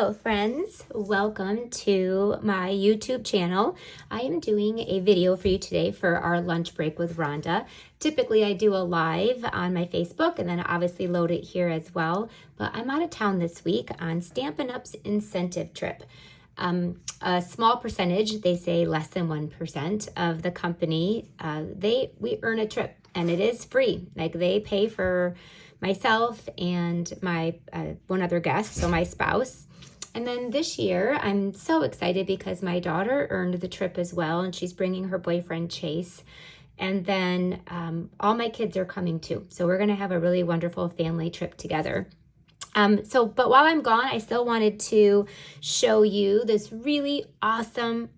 Hello friends, welcome to my YouTube channel. I am doing a video for you today for our lunch break with Rhonda. Typically I do a live on my Facebook and then obviously load it here as well, but I'm out of town this week on Stampin' Up's incentive trip. A small percentage, they say less than 1% of the company, we earn a trip and it is free. Like they pay for myself and my one other guest, so my spouse. And then this year, I'm so excited because my daughter earned the trip as well, and she's bringing her boyfriend, Chase. And then all my kids are coming too. So we're going to have a really wonderful family trip together. But while I'm gone, I still wanted to show you this really awesome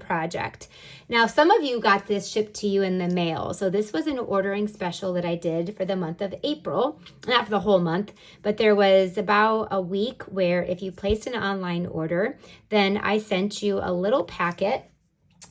project. Now, some of you got this shipped to you in the mail. So this was an ordering special that I did for the month of April, not for the whole month, but there was about a week where if you placed an online order, then I sent you a little packet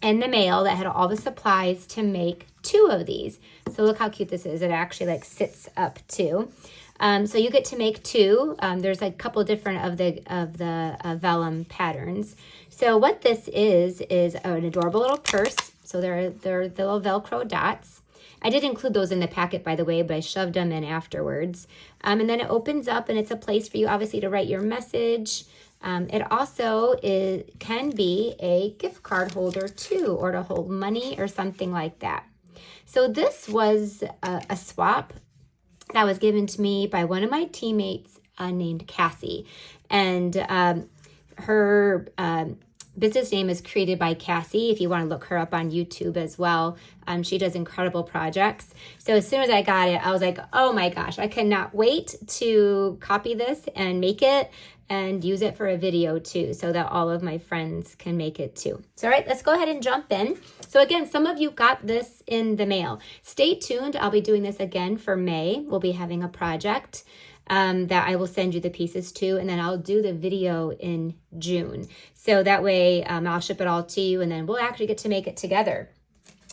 in the mail that had all the supplies to make 2 of these. So look how cute this is. It actually like sits up too. So you get to make 2. There's a couple different of the vellum patterns. So what this is an adorable little purse. So they're the little Velcro dots. I did include those in the packet, by the way, but I shoved them in afterwards. And then it opens up and it's a place for you, obviously, to write your message. It also can be a gift card holder too, or to hold money or something like that. So this was a swap that was given to me by one of my teammates named Cassie. And her business name is Created by Cassie, if you want to look her up on YouTube as well. She does incredible projects. So as soon as I got it, I was like, oh my gosh, I cannot wait to copy this and make it and use it for a video too, so that all of my friends can make it too. So all right, let's go ahead and jump in. So again, some of you got this in the mail. Stay tuned. I'll be doing this again for May. We'll be having a project that I will send you the pieces to, and then I'll do the video in June. So that way I'll ship it all to you, and then we'll actually get to make it together.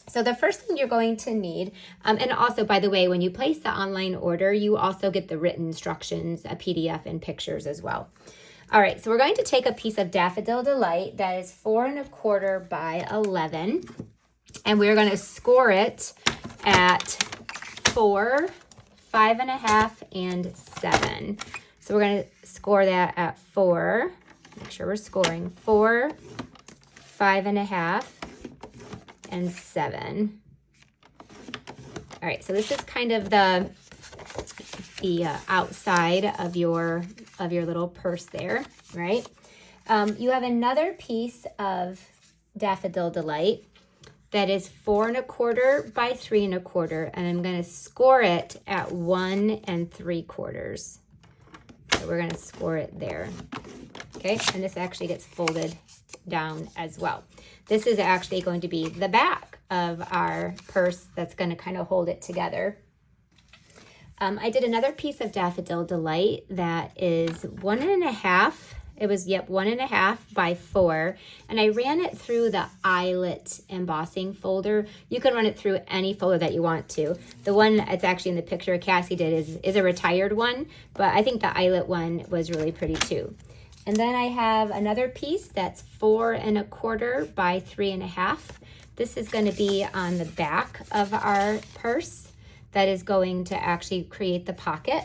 So the first thing you're going to need, and also, by the way, when you place the online order, you also get the written instructions, a PDF, and pictures as well. All right, so we're going to take a piece of Daffodil Delight that is 4 1/4 by 11, and we're going to score it at 4, 5 1/2, and 7. So we're going to score that at 4. Make sure we're scoring 4, 5 1/2, and 7. All right, so this is kind of the outside of your little purse there, right? You have another piece of Daffodil Delight that is 4 1/4 by 3 1/4, and I'm going to score it at 1 3/4. So we're going to score it there. Okay, and this actually gets folded down as well. This is actually going to be the back of our purse that's going to kind of hold it together. I did another piece of Daffodil Delight that is 1 1/2. It was, 1 1/2 by 4. And I ran it through the eyelet embossing folder. You can run it through any folder that you want to. The one that's actually in the picture Cassie did is a retired one, but I think the eyelet one was really pretty too. And then I have another piece that's 4 1/4 by 3 1/2. This is going to be on the back of our purse. That is going to actually create the pocket.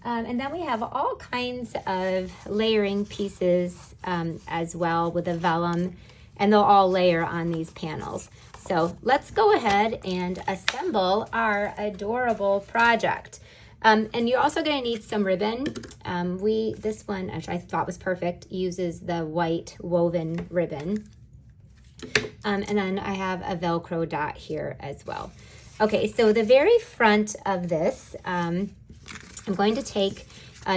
And then we have all kinds of layering pieces as well with the vellum, and they'll all layer on these panels. So let's go ahead and assemble our adorable project. And you're also going to need some ribbon. This one, which I thought was perfect, uses the white woven ribbon. And then I have a Velcro dot here as well. Okay, so the very front of this, I'm going to take,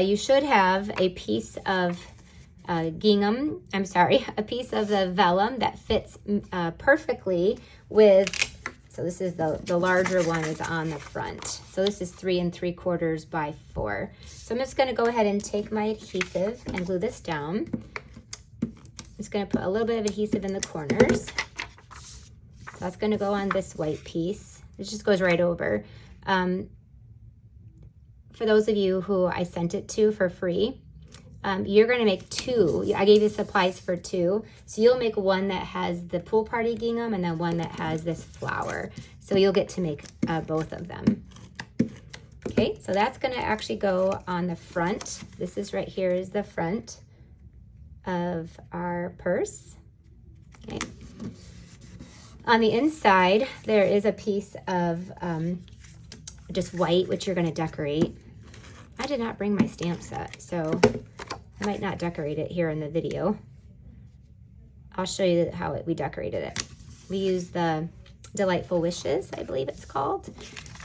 you should have a piece of a piece of the vellum that fits perfectly with, so this is the larger one is on the front. So this is 3 3/4 by 4. So I'm just going to go ahead and take my adhesive and glue this down. I'm just going to put a little bit of adhesive in the corners. So that's going to go on this white piece. It just goes right over. For those of you who I sent it to for free, you're gonna make two. I gave you supplies for two. So you'll make one that has the pool party gingham and then one that has this flower. So you'll get to make both of them. Okay, so that's gonna actually go on the front. This is right here is the front of our purse. Okay. On the inside, there is a piece of just white, which you're gonna decorate. I did not bring my stamp set, so I might not decorate it here in the video. I'll show you how we decorated it. We used the Delightful Wishes, I believe it's called.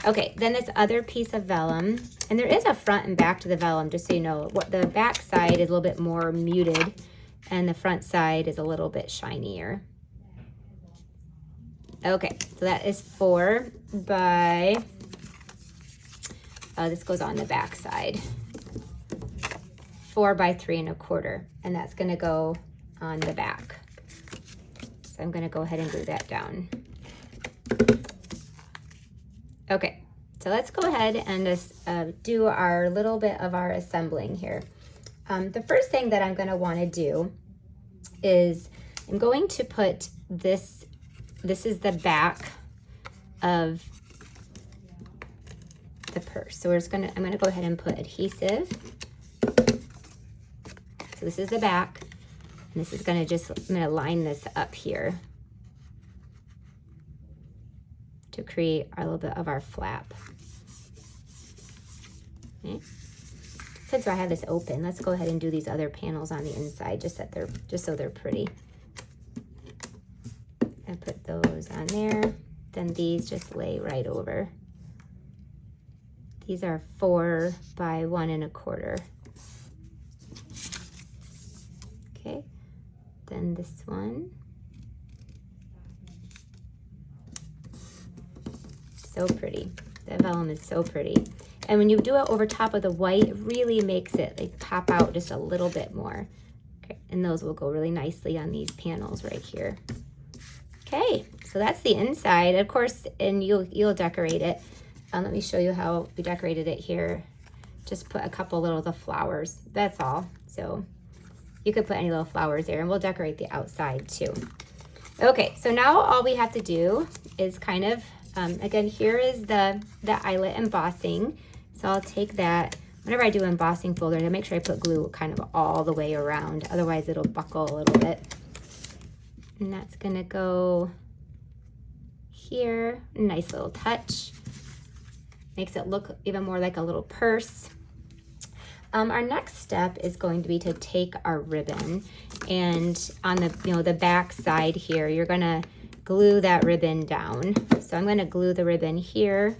Okay, then this other piece of vellum, and there is a front and back to the vellum, just so you know. What the back side is a little bit more muted, and the front side is a little bit shinier. Okay, so that is 4 by, this goes on the back side. 4 by 3 1/4, and that's gonna go on the back. So I'm gonna go ahead and glue that down. Okay, so let's go ahead and just do our little bit of our assembling here. The first thing that I'm gonna wanna do is I'm going to put this is the back of the purse. So I'm gonna go ahead and put adhesive. So this is the back, and this is I'm gonna line this up here to create our little bit of our flap. Okay. Since I have this open, let's go ahead and do these other panels on the inside, just so they're pretty. And put those on there. Then these just lay right over. These are 4 by 1 1/4. Okay, then this one. So pretty. The vellum is so pretty. And when you do it over top of the white, it really makes it like pop out just a little bit more. Okay, and those will go really nicely on these panels right here. Okay, so that's the inside, of course, and you'll decorate it. Let me show you how we decorated it here. Just put a couple little the flowers, that's all. So you could put any little flowers there, and we'll decorate the outside too. Okay, so now all we have to do is kind of, again, here is the eyelet embossing. So I'll take that. Whenever I do embossing folders, I make sure I put glue kind of all the way around, otherwise it'll buckle a little bit. And that's gonna go here, nice little touch. Makes it look even more like a little purse. Our next step is going to be to take our ribbon, and on the back side here, you're gonna glue that ribbon down. So I'm gonna glue the ribbon here,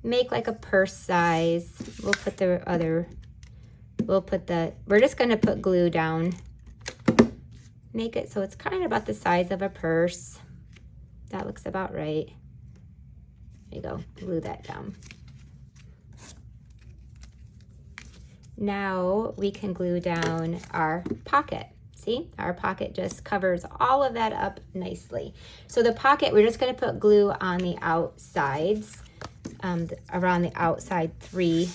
make like a purse size. We're just gonna put glue down. Make it so it's kind of about the size of a purse. That looks about right. There you go, glue that down. Now we can glue down our pocket. See, our pocket just covers all of that up nicely. So the pocket, we're just gonna put glue on the outsides, around the outside 3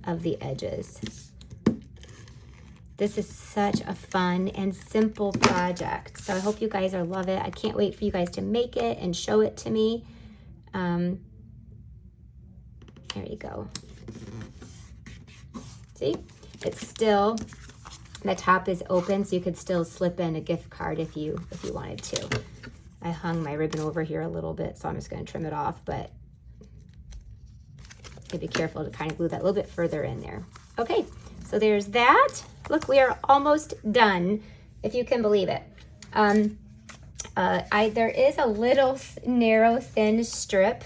of the edges. This is such a fun and simple project. So I hope you guys love it. I can't wait for you guys to make it and show it to me. There you go. See, it's still, the top is open, so you could still slip in a gift card if you wanted to. I hung my ribbon over here a little bit, so I'm just gonna trim it off, but be careful to kind of glue that a little bit further in there. Okay, so there's that. Look, we are almost done, if you can believe it. There is a little narrow, thin strip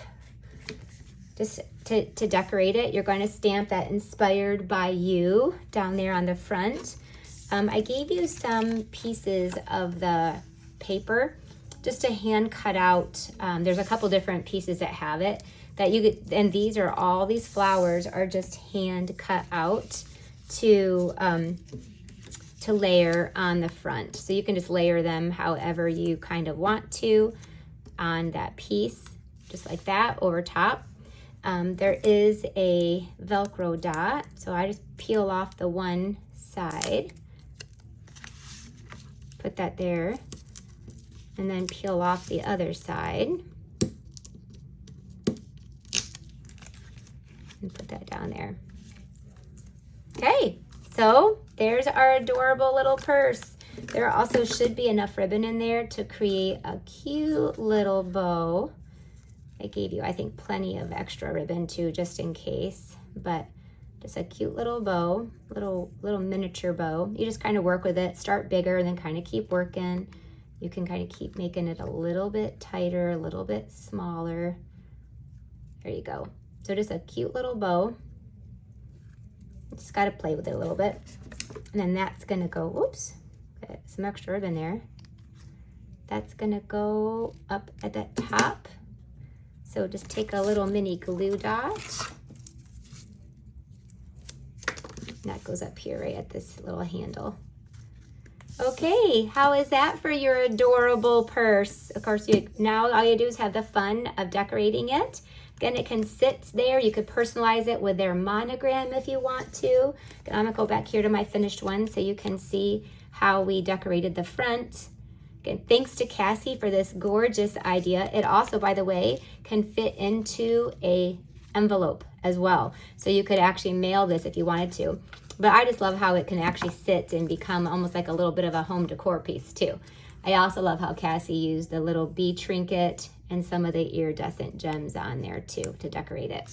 just to decorate it. You're going to stamp that "Inspired by You" down there on the front. I gave you some pieces of the paper just to hand cut out. There's a couple different pieces that have it that you could, and these flowers are just hand cut out to layer on the front. So you can just layer them however you kind of want to on that piece, just like that over top. there is a Velcro dot. So I just peel off the one side, put that there, and then peel off the other side. And put that down there. Okay, so there's our adorable little purse. There also should be enough ribbon in there to create a cute little bow. I gave you, I think, plenty of extra ribbon too, just in case, but just a cute little bow, little miniature bow. You just kind of work with it, start bigger and then kind of keep working. You can kind of keep making it a little bit tighter, a little bit smaller. There you go. So just a cute little bow. Just got to play with it a little bit. And then that's going to go, whoops, got some extra ribbon there. That's going to go up at that top. So just take a little mini glue dot. And that goes up here right at this little handle. Okay, how is that for your adorable purse? Of course, now all you do is have the fun of decorating it. Again, it can sit there. You could personalize it with their monogram if you want to. I'm gonna go back here to my finished one so you can see how we decorated the front. Again, thanks to Cassie for this gorgeous idea. It also, by the way, can fit into a envelope as well. So you could actually mail this if you wanted to. But I just love how it can actually sit and become almost like a little bit of a home decor piece too. I also love how Cassie used the little bee trinket and some of the iridescent gems on there too to decorate it.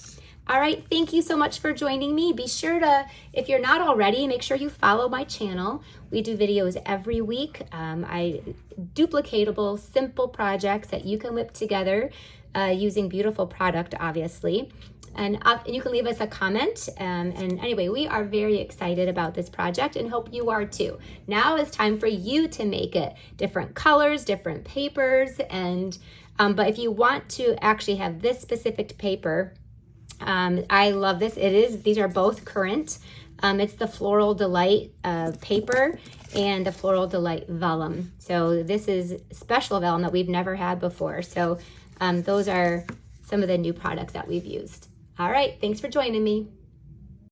All right, thank you so much for joining me. Be sure to, if you're not already, make sure you follow my channel. We do videos every week. Duplicatable, simple projects that you can whip together using beautiful product, obviously. And you can leave us a comment. And anyway, we are very excited about this project and hope you are too. Now it's time for you to make it. Different colors, different papers. And but if you want to actually have this specific paper, I love this. These are both current. It's the Floral Delight paper and the Floral Delight vellum. So this is special vellum that we've never had before. So those are some of the new products that we've used. All right, thanks for joining me.